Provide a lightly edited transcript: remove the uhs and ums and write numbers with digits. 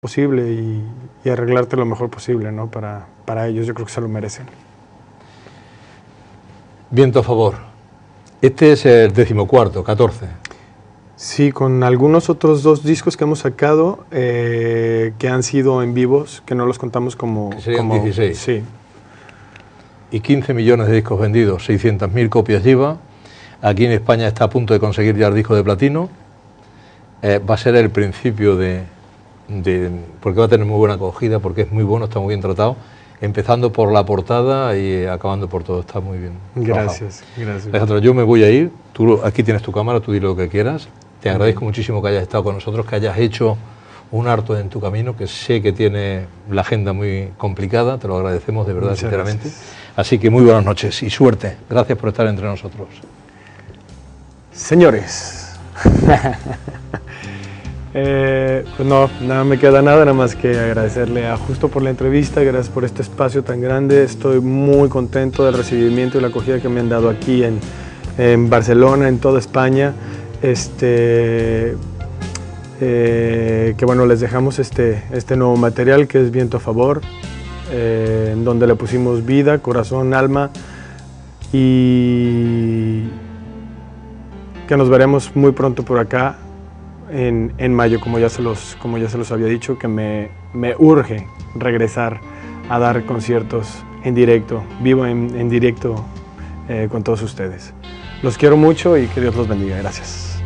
posible y arreglarte lo mejor posible, ¿no? Para ellos, yo creo que se lo merecen. Viento a favor. Este es el 14º, 14. Sí, con algunos otros 2 discos que hemos sacado que han sido en vivos, que no los contamos como... Que serían 16. Sí. Y 15 millones de discos vendidos, 600.000 copias lleva. Aquí en España está a punto de conseguir ya el disco de platino. Va a ser el principio porque va a tener muy buena acogida, porque es muy bueno, está muy bien tratado, empezando por la portada y acabando por todo, está muy bien. Gracias, gracias. Alejandro, yo me voy a ir, tú aquí tienes tu cámara, tú di lo que quieras. Te agradezco muchísimo que hayas estado con nosotros, que hayas hecho un harto en tu camino, que sé que tiene la agenda muy complicada, te lo agradecemos de verdad, sinceramente. Gracias. Así que muy buenas noches y suerte. Gracias por estar entre nosotros. Señores, pues no me queda nada más que agradecerle a Justo por la entrevista, gracias por este espacio tan grande. Estoy muy contento del recibimiento y la acogida que me han dado aquí en Barcelona, en toda España. Que bueno, les dejamos este nuevo material que es Viento a favor, en donde le pusimos vida, corazón, alma, y que nos veremos muy pronto por acá en mayo, como ya se los había dicho, que me urge regresar a dar conciertos en directo, vivo en directo con todos ustedes. Los quiero mucho y que Dios los bendiga. Gracias.